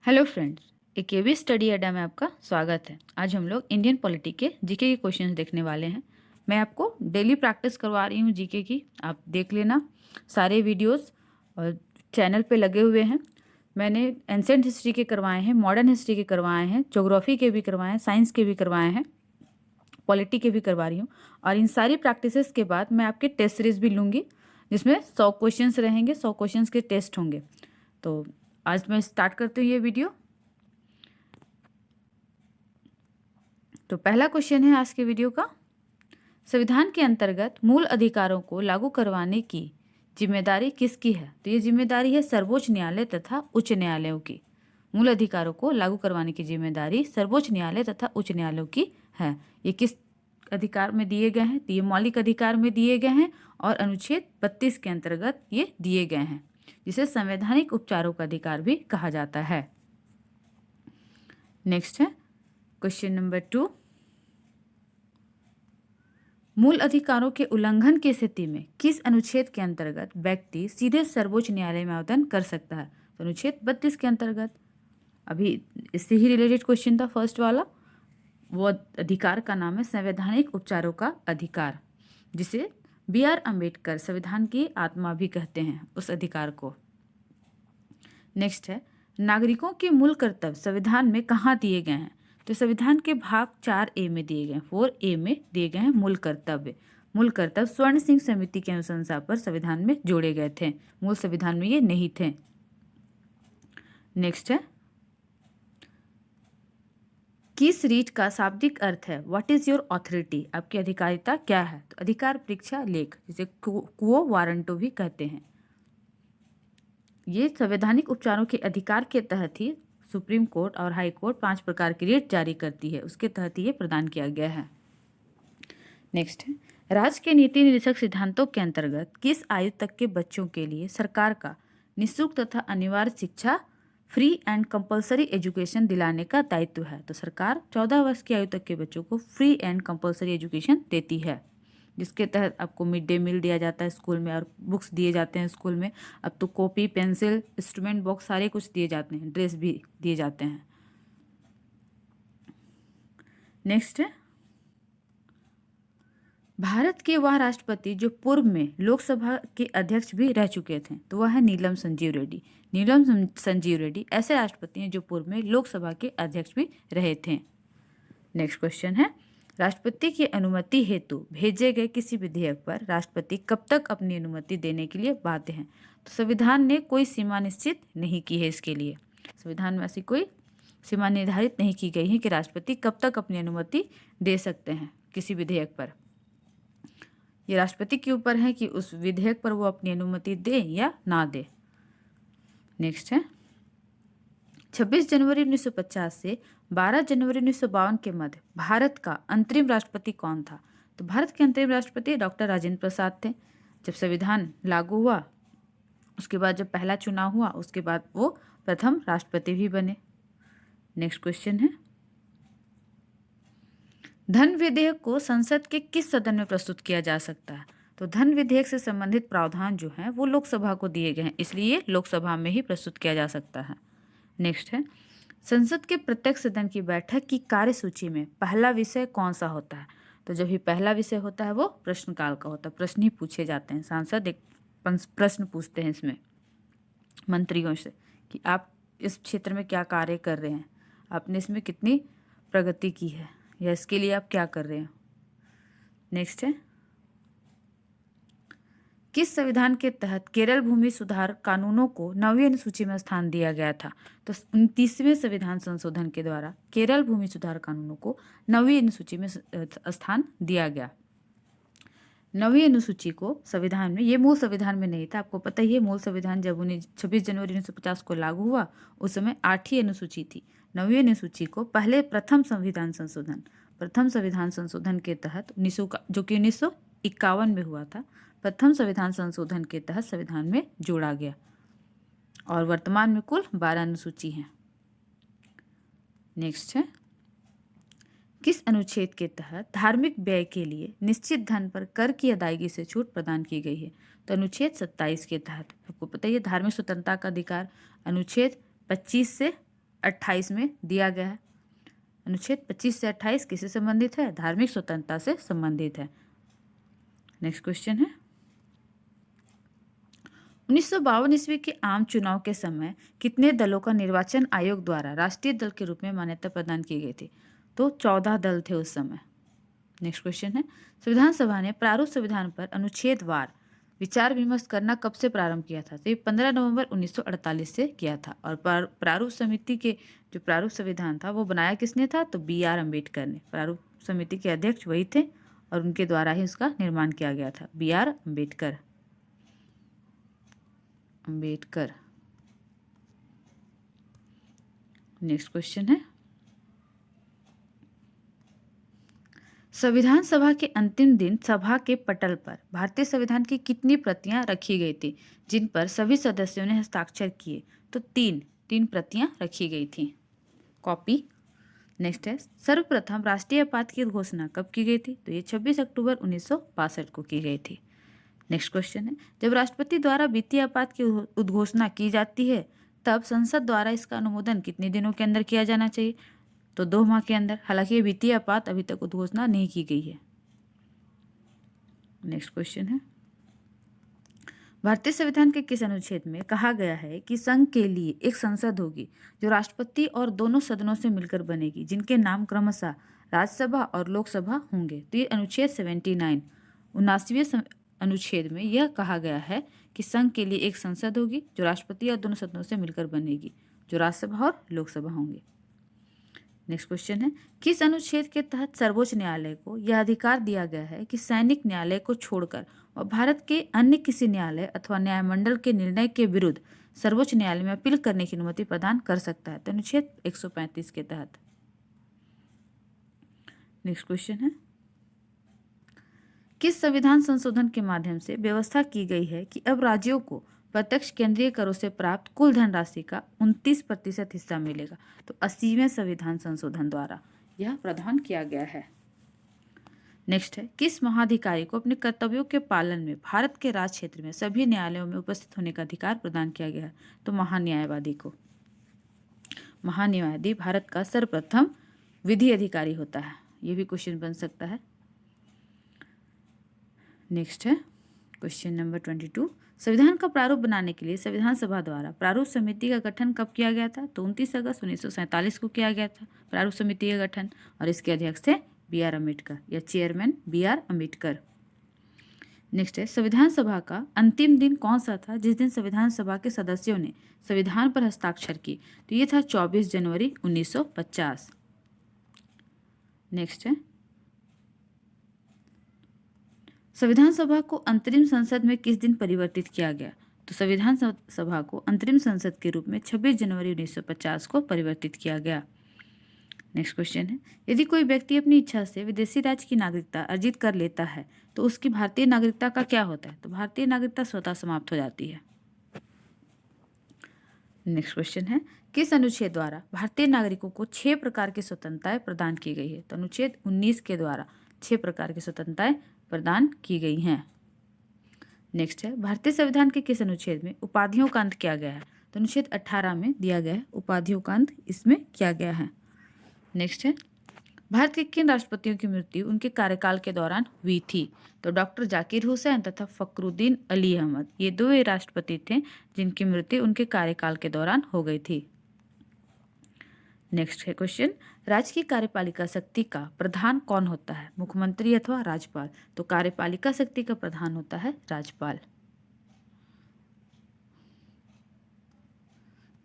Hello friends, एक केवी study अड्डा में आपका स्वागत है। आज हम लोग इंडियन पॉलिटी के जीके के क्वेश्चंस देखने वाले हैं। मैं आपको डेली प्रैक्टिस करवा रही हूँ जीके की, आप देख लेना। सारे वीडियोस और चैनल पे लगे हुए हैं। मैंने एंसेंट हिस्ट्री के करवाए हैं, मॉडर्न हिस्ट्री के करवाए हैं, ज्योग्राफी के भी करवाए हैं, साइंस के भी करवाए हैं, पॉलिटी के भी करवा रही हूँ। और इन सारी प्रैक्टिसेस के बाद मैं आपके टेस्ट सीरीज भी लूँगी, जिसमें 100 क्वेश्चंस रहेंगे, 100 क्वेश्चंस के टेस्ट होंगे। तो आज मैं स्टार्ट करती हूँ ये वीडियो। तो पहला क्वेश्चन है आज के वीडियो का, संविधान के अंतर्गत मूल अधिकारों को लागू करवाने की जिम्मेदारी किसकी है? तो ये जिम्मेदारी है सर्वोच्च न्यायालय तथा उच्च न्यायालयों की। मूल अधिकारों को लागू करवाने की जिम्मेदारी सर्वोच्च न्यायालय तथा उच्च न्यायालयों की है। ये किस अधिकार में दिए गए हैं? तो ये मौलिक अधिकार में दिए गए हैं और अनुच्छेद 32 के अंतर्गत ये दिए गए हैं, जिसे संवैधानिक उपचारों का अधिकार भी कहा जाता है। नेक्स्ट है क्वेश्चन नंबर 2, मूल अधिकारों के उल्लंघन की स्थिति में किस अनुच्छेद के अंतर्गत व्यक्ति सीधे सर्वोच्च न्यायालय में आवेदन कर सकता है? तो अनुच्छेद 32 के अंतर्गत। अभी इससे ही रिलेटेड क्वेश्चन था फर्स्ट वाला। वो अधिकार का नाम है संवैधानिक उपचारों का अधिकार, जिसे B.R. अम्बेडकर संविधान की आत्मा भी कहते हैं उस अधिकार को। नेक्स्ट है, नागरिकों के मूल कर्तव्य संविधान में कहाँ दिए गए हैं? तो संविधान के भाग 4A में दिए गए, 4A में दिए गए हैं मूल कर्तव्य। मूल कर्तव्य स्वर्ण सिंह समिति के अनुशंसा पर संविधान में जोड़े गए थे, मूल संविधान में ये नहीं थे। नेक्स्ट है, किस रीट का शाब्दिक अर्थ है व्हाट इज योर ऑथोरिटी? आपकी अधिकारिता क्या है? तो अधिकार परीक्षा लेख, जिसे क्वो वारंटो भी कहते हैं। ये संवैधानिक उपचारों के अधिकार के तहत ही सुप्रीम कोर्ट और हाई कोर्ट 5 प्रकार की रीट जारी करती है, उसके तहत ये प्रदान किया गया है। नेक्स्ट है, राज्य के नीति निर्देशक सिद्धांतों के अंतर्गत किस आयु तक के बच्चों के लिए सरकार का निःशुल्क तथा अनिवार्य शिक्षा फ्री एंड कंपलसरी एजुकेशन दिलाने का दायित्व है? तो सरकार 14 वर्ष की आयु तक के बच्चों को फ्री एंड कंपलसरी एजुकेशन देती है, जिसके तहत आपको मिड डे मील दिया जाता है स्कूल में और बुक्स दिए जाते हैं स्कूल में। अब तो कॉपी, पेंसिल, इंस्ट्रूमेंट बॉक्स सारे कुछ दिए जाते हैं, ड्रेस भी दिए जाते हैं। नेक्स्ट है, भारत के वह राष्ट्रपति जो पूर्व में लोकसभा के अध्यक्ष भी रह चुके थे, तो वह है नीलम संजीव रेड्डी। नीलम संजीव रेड्डी ऐसे राष्ट्रपति हैं जो पूर्व में लोकसभा के अध्यक्ष भी रहे थे। नेक्स्ट क्वेश्चन है, राष्ट्रपति की अनुमति हेतु भेजे गए किसी विधेयक पर राष्ट्रपति कब तक अपनी अनुमति देने के लिए बाध्य हैं? तो संविधान ने कोई सीमा निश्चित नहीं की है इसके लिए। संविधान में ऐसी कोई सीमा निर्धारित नहीं की गई है कि राष्ट्रपति कब तक अपनी अनुमति दे सकते हैं किसी विधेयक पर। ये राष्ट्रपति के ऊपर है कि उस विधेयक पर वो अपनी अनुमति दे या ना दे। नेक्स्ट है, 26 जनवरी 1950 से 12 जनवरी 1952 के मध्य भारत का अंतरिम राष्ट्रपति कौन था? तो भारत के अंतरिम राष्ट्रपति डॉक्टर राजेंद्र प्रसाद थे। जब संविधान लागू हुआ उसके बाद जब पहला चुनाव हुआ उसके बाद वो प्रथम राष्ट्रपति भी बने। नेक्स्ट क्वेश्चन है, धन विधेयक को संसद के किस सदन में प्रस्तुत किया जा सकता है? तो धन विधेयक से संबंधित प्रावधान जो हैं वो लोकसभा को दिए गए हैं, इसलिए लोकसभा में ही प्रस्तुत किया जा सकता है। नेक्स्ट है, संसद के प्रत्येक सदन की बैठक की कार्यसूची में पहला विषय कौन सा होता है? तो जब भी पहला विषय होता है वो प्रश्नकाल का होता है, प्रश्न ही पूछे जाते हैं। सांसद एक प्रश्न पूछते हैं इसमें मंत्रियों से कि आप इस क्षेत्र में क्या कार्य कर रहे हैं, आपने इसमें कितनी प्रगति की है, या इसके लिए आप क्या कर रहे हैं। नेक्स्ट है, किस संविधान के तहत केरल भूमि सुधार कानूनों को 9वीं अनुसूची में स्थान दिया गया था? तो 29वें संविधान संशोधन के द्वारा केरल भूमि सुधार कानूनों को 9वीं अनुसूची में स्थान दिया गया। 9वीं अनुसूची को संविधान में, ये मूल संविधान में नहीं था, आपको पता ही है। मूल संविधान जब 26 जनवरी 1950 को लागू हुआ उस समय 8ही अनुसूची थी। 9वीं अनुसूची को प्रथम संविधान संशोधन के तहत जो कि 1951 में हुआ था, प्रथम संविधान संशोधन के तहत संविधान में जोड़ा गया और वर्तमान में कुल 12 अनुसूची हैं। नेक्स्ट है, किस अनुच्छेद के तहत धार्मिक व्यय के लिए निश्चित धन पर कर की अदायगी से छूट प्रदान की गई है? तो अनुच्छेद 27 के तहत। आपको पता है धार्मिक स्वतंत्रता का अधिकार अनुच्छेद 25 से 28 में दिया गया है। अनुच्छेद 25 से 28 किससे संबंधित है? धार्मिक स्वतंत्रता से संबंधित है। नेक्स्ट क्वेश्चन है, 1952 ईस्वी के आम चुनाव के समय कितने दलों का निर्वाचन आयोग द्वारा राष्ट्रीय दल के रूप में मान्यता प्रदान की गई थी? तो 14 दल थे उस समय। नेक्स्ट क्वेश्चन है, संविधान सभा ने प्रारूप संविधान पर अनुच्छेदवार विचार विमर्श करना कब से प्रारंभ किया था? तो ये 15 नवंबर 1948 से किया था। और प्रारूप समिति के जो प्रारूप संविधान था वो बनाया किसने था? तो BR अम्बेडकर ने। प्रारूप समिति के अध्यक्ष वही थे और उनके द्वारा ही उसका निर्माण किया गया था, BR अम्बेडकर। नेक्स्ट क्वेश्चन है, संविधान सभा के अंतिम दिन सभा के पटल पर भारतीय संविधान की कितनी प्रतियां रखी गई थी जिन पर सभी सदस्यों ने हस्ताक्षर किए? तो तीन प्रतियां रखी गई थी, कॉपी। नेक्स्ट है, सर्वप्रथम राष्ट्रीय आपात की घोषणा कब की गई थी? तो ये 26 अक्टूबर 1962 को की गई थी। नेक्स्ट क्वेश्चन है, जब राष्ट्रपति द्वारा वित्तीय आपात की उद्घोषणा की जाती है तब संसद द्वारा इसका अनुमोदन कितने दिनों के अंदर किया जाना चाहिए? तो 2 माह के अंदर। हालांकि ये वित्तीय आपात अभी तक उद्घोषणा नहीं की गई है। नेक्स्ट क्वेश्चन है, भारतीय संविधान के किस अनुच्छेद में कहा गया है कि संघ के लिए एक संसद होगी जो राष्ट्रपति और दोनों सदनों से मिलकर बनेगी, जिनके नाम क्रमशः राज्यसभा और लोकसभा होंगे? तो ये अनुच्छेद 79 79वें अनुच्छेद में यह कहा गया है कि संघ के लिए एक संसद होगी जो राष्ट्रपति और दोनों सदनों से मिलकर बनेगी, जो राज्यसभा और लोकसभा होंगे। नेक्स्ट क्वेश्चन है, किस अनुच्छेद के तहत सर्वोच्च न्यायालय को यह अधिकार दिया गया है कि सैनिक न्यायालय को छोड़कर और भारत के अन्य किसी न्यायालय अथवा न्यायमंडल के निर्णय के विरुद्ध सर्वोच्च न्यायालय में अपील करने की अनुमति प्रदान कर सकता है? तो अनुच्छेद 135 के तहत। नेक्स्ट क्वेश्चन है, किस संविधान संशोधन के माध्यम से व्यवस्था की गई है कि अब राज्यों को प्रत्यक्ष केंद्रीय करों से प्राप्त कुल धनराशि का 29% हिस्सा मिलेगा? तो 80वें संविधान संशोधन द्वारा यह प्रावधान किया गया है। नेक्स्ट है, किस महाधिकारी को अपने कर्तव्यों के पालन में भारत के राज क्षेत्र में सभी न्यायालयों में उपस्थित होने का अधिकार प्रदान किया गया है? तो महान्यायवादी को। महान्यायवादी भारत का सर्वप्रथम विधि अधिकारी होता है। ये भी क्वेश्चन बन सकता है। नेक्स्ट है क्वेश्चन नंबर 22, संविधान का प्रारूप बनाने के लिए संविधान सभा द्वारा प्रारूप समिति का गठन कब किया गया था? तो 29 अगस्त 1947 को किया गया था प्रारूप समिति का गठन, और इसके अध्यक्ष थे BR अम्बेडकर या चेयरमैन BR अम्बेडकर। नेक्स्ट है, संविधान सभा का अंतिम दिन कौन सा था जिस दिन संविधान सभा के सदस्यों ने संविधान पर हस्ताक्षर किए? तो ये था 24 जनवरी 1950। नेक्स्ट है, संविधान सभा को अंतरिम संसद में किस दिन परिवर्तित किया गया? तो संविधान सभा को अंतरिम संसद के रूप में 26 जनवरी 1950 को परिवर्तित किया गया। नेक्स्ट क्वेश्चन है, यदि कोई व्यक्ति अपनी इच्छा से विदेशी राज्य की नागरिकता अर्जित कर लेता है तो उसकी भारतीय नागरिकता का क्या होता है? तो भारतीय नागरिकता स्वतः समाप्त हो जाती है। नेक्स्ट क्वेश्चन है, किस अनुच्छेद द्वारा भारतीय नागरिकों को 6 प्रकार की स्वतंत्रताएं प्रदान की गई है? तो अनुच्छेद 19 के द्वारा 6 प्रकार की स्वतंत्रताएं प्रदान की गई हैं। नेक्स्ट है, भारतीय संविधान के किस अनुच्छेद में उपाधियों का अंत किया गया है? तो अनुच्छेद 18 में दिया गया है, उपाधियों का अंत इसमें किया गया है। नेक्स्ट है, भारत के किन राष्ट्रपतियों की मृत्यु उनके कार्यकाल के दौरान हुई थी? तो डॉक्टर जाकिर हुसैन तथा फखरुद्दीन अली अहमद, ये 2 राष्ट्रपति थे जिनकी मृत्यु उनके कार्यकाल के दौरान हो गई थी। नेक्स्ट है क्वेश्चन, राज्य की कार्यपालिका शक्ति का प्रधान कौन होता है? मुख्यमंत्री अथवा राज्यपाल? तो कार्यपालिका शक्ति का प्रधान होता है राज्यपाल।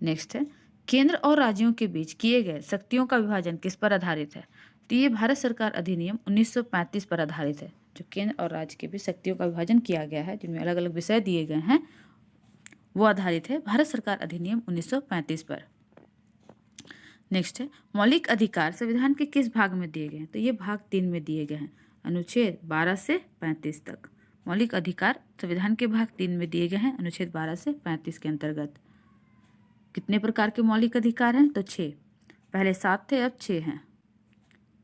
नेक्स्ट है, केंद्र और राज्यों के बीच किए गए शक्तियों का विभाजन किस पर आधारित है? तो ये भारत सरकार अधिनियम 1935 पर आधारित है। जो केंद्र और राज्य के बीच शक्तियों का विभाजन किया गया है, जिनमें अलग अलग विषय दिए गए हैं, वो आधारित है भारत सरकार अधिनियम 1935 पर। नेक्स्ट है, मौलिक अधिकार संविधान के किस भाग में दिए गए हैं? तो ये भाग 3 में दिए गए हैं, अनुच्छेद 12 से 35 तक। मौलिक अधिकार संविधान के भाग 3 में दिए गए हैं, अनुच्छेद 12 से 35 के अंतर्गत। कितने प्रकार के मौलिक अधिकार हैं? तो 6। पहले 7 थे, अब 6 हैं,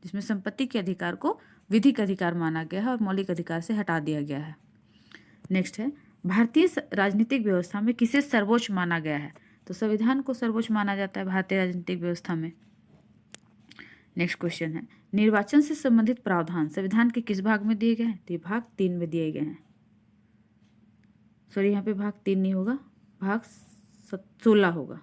जिसमें संपत्ति के अधिकार को विधिक अधिकार माना गया है और मौलिक अधिकार से हटा दिया गया है। नेक्स्ट है, भारतीय राजनीतिक व्यवस्था में किसे सर्वोच्च माना गया है? तो संविधान को सर्वोच्च माना जाता है भारतीय राजनीतिक व्यवस्था में। नेक्स्ट क्वेश्चन है, निर्वाचन से संबंधित प्रावधान संविधान के किस भाग में दिए गए हैं? तो ये भाग 3 में दिए गए हैं। सॉरी, यहाँ पे भाग 3 नहीं होगा, भाग 16 होगा।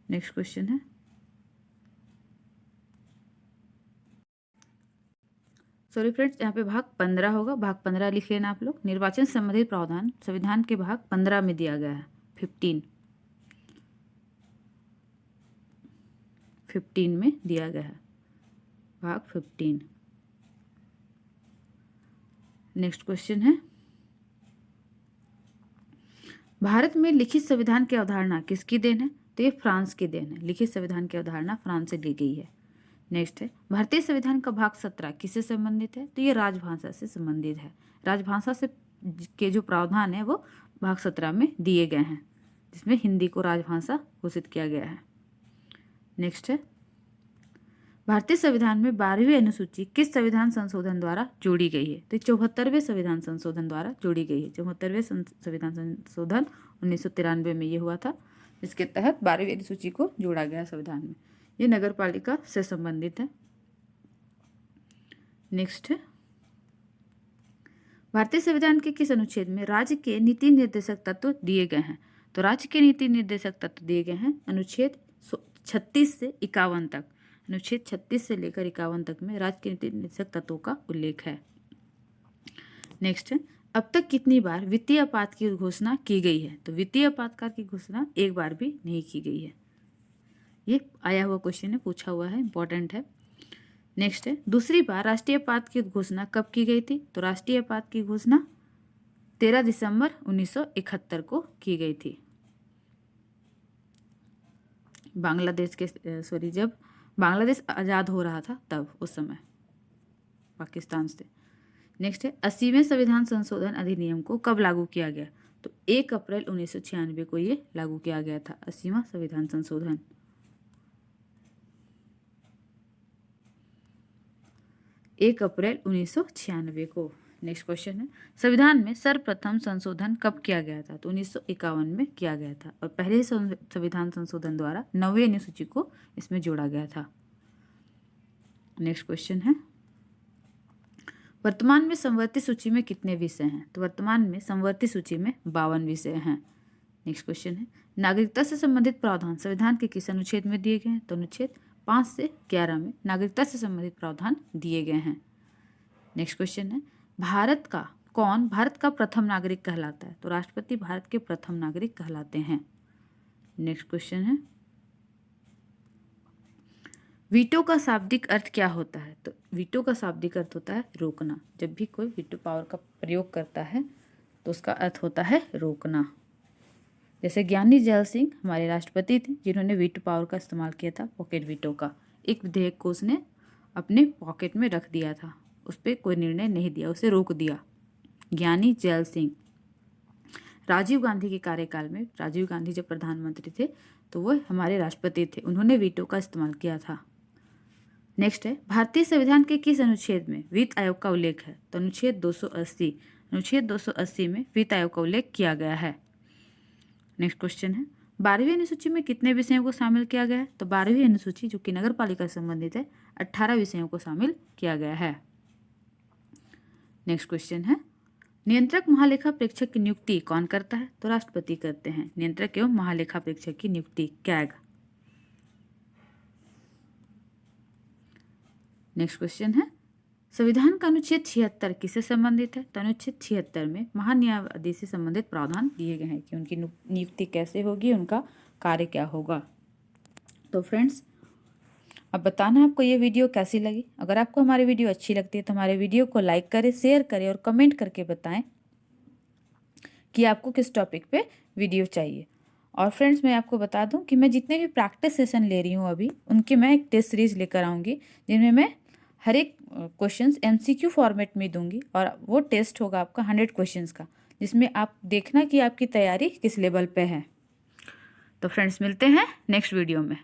नेक्स्ट क्वेश्चन है, सॉरी फ्रेंड्स, यहाँ पे भाग 15 होगा, भाग 15 लिख लेना आप लोग। निर्वाचन से संबंधित प्रावधान संविधान के भाग 15 में दिया गया है, 15 में दिया गया है, भाग 15। नेक्स्ट क्वेश्चन है, भारत में लिखित संविधान की अवधारणा किसकी देन है? तो ये फ्रांस की देन है। लिखित संविधान की अवधारणा फ्रांस से ली गई है। नेक्स्ट है, भारतीय संविधान का भाग 17 किससे संबंधित है? तो ये राजभाषा से संबंधित है। राजभाषा से के जो प्रावधान है वो भाग 17 में दिए गए हैं, जिसमें हिंदी को राजभाषा घोषित किया गया है। नेक्स्ट है, भारतीय संविधान में 12वीं अनुसूची किस संविधान संशोधन द्वारा जोड़ी गई है? तो 74वें संविधान संशोधन द्वारा जोड़ी गई है। 74वें संविधान संशोधन 1993 में ये हुआ था, इसके तहत 12वीं अनुसूची को जोड़ा गया संविधान में। ये नगर पालिका से संबंधित है। नेक्स्ट है, भारतीय संविधान के किस अनुच्छेद में राज्य के नीति निर्देशक तत्व दिए गए हैं? तो राज्य के नीति निर्देशक तत्व दिए गए हैं अनुच्छेद 36 से 51 तक। अनुच्छेद 36 से लेकर 51 तक में राज्य के नीति निर्देशक तत्वों का उल्लेख है। नेक्स्ट है, अब तक कितनी बार वित्तीय आपात की घोषणा की गई है? तो वित्तीय आपातकाल की घोषणा एक बार भी नहीं की गई है। ये आया हुआ क्वेश्चन है, पूछा हुआ है, इंपॉर्टेंट है। नेक्स्ट है, दूसरी बार राष्ट्रीय आपात की घोषणा कब की गई थी? तो राष्ट्रीय आपात की घोषणा 13 दिसंबर 1971 को की गई थी। बांग्लादेश के जब बांग्लादेश आज़ाद हो रहा था तब, उस समय पाकिस्तान से। नेक्स्ट है, 80वें संविधान संशोधन अधिनियम को कब लागू किया गया? तो 1 अप्रैल 1996 को ये लागू किया गया था, 80वां संविधान संशोधन। 1 अप्रैल 1996 को। नेक्स्ट क्वेश्चन है, संविधान में सर्वप्रथम संशोधन कब किया गया था? तो 1951 में किया गया था, और पहले संविधान संशोधन द्वारा 9वीं अनुसूची को इसमें जोड़ा गया था। नेक्स्ट क्वेश्चन है, वर्तमान में समवर्ती सूची में कितने विषय हैं? तो वर्तमान में समवर्ती सूची में 52 विषय हैं। नेक्स्ट क्वेश्चन है, नागरिकता से संबंधित प्रावधान संविधान के किस अनुच्छेद में दिए गए हैं? तो अनुच्छेद 5 से 11 में नागरिकता से संबंधित प्रावधान दिए गए हैं। नेक्स्ट क्वेश्चन है, भारत का प्रथम नागरिक कहलाता है? तो राष्ट्रपति भारत के प्रथम नागरिक कहलाते हैं। नेक्स्ट क्वेश्चन है, वीटो का शाब्दिक अर्थ क्या होता है? तो वीटो का शाब्दिक अर्थ होता है रोकना। जब भी कोई वीटो पावर का प्रयोग करता है तो उसका अर्थ होता है रोकना। जैसे ज्ञानी जैल सिंह हमारे राष्ट्रपति थे, जिन्होंने वीटो पावर का इस्तेमाल किया था, पॉकेट वीटो का। एक विधेयक को उसने अपने पॉकेट में रख दिया था, उस पर कोई निर्णय नहीं दिया, उसे रोक दिया। ज्ञानी जैल सिंह। राजीव गांधी के कार्यकाल में, राजीव गांधी जब प्रधानमंत्री थे तो वो हमारे राष्ट्रपति थे, उन्होंने वीटो का इस्तेमाल किया था। नेक्स्ट है, भारतीय संविधान के किस अनुच्छेद में वित्त आयोग का उल्लेख है? तो अनुच्छेद 280। अनुच्छेद 280 में वित्त आयोग का उल्लेख किया गया है। नेक्स्ट क्वेश्चन है, 12वीं अनुसूची में कितने विषयों को शामिल किया गया है? तो 12वीं अनुसूची जो कि नगर पालिका से संबंधित है, 18 विषयों को शामिल किया गया है। नेक्स्ट क्वेश्चन है, नियंत्रक महालेखा प्रेक्षक की नियुक्ति कौन करता है? तो राष्ट्रपति करते हैं। नियंत्रक एवं महालेखा प्रेक्षक की नियुक्ति, कैग। नेक्स्ट क्वेश्चन है, संविधान का अनुच्छेद 76 किससे संबंधित है? तो अनुच्छेद 76 में महान्यायाधीश से संबंधित प्रावधान दिए गए हैं कि उनकी नियुक्ति कैसे होगी, उनका कार्य क्या होगा। तो फ्रेंड्स, अब बताना आपको ये वीडियो कैसी लगी। अगर आपको हमारी वीडियो अच्छी लगती है तो हमारे वीडियो को लाइक करें, शेयर करें और कमेंट करके बताएं कि आपको किस टॉपिक पे वीडियो चाहिए। और फ्रेंड्स, मैं आपको बता दूं कि मैं जितने भी प्रैक्टिस सेशन ले रही हूँ अभी, उनकी मैं एक टेस्ट सीरीज लेकर आऊँगी, जिनमें मैं हर एक क्वेश्चंस MCQ फॉर्मेट में दूंगी, और वो टेस्ट होगा आपका 100 क्वेश्चंस का, जिसमें आप देखना कि आपकी तैयारी किस लेवल पे है। तो फ्रेंड्स, मिलते हैं नेक्स्ट वीडियो में।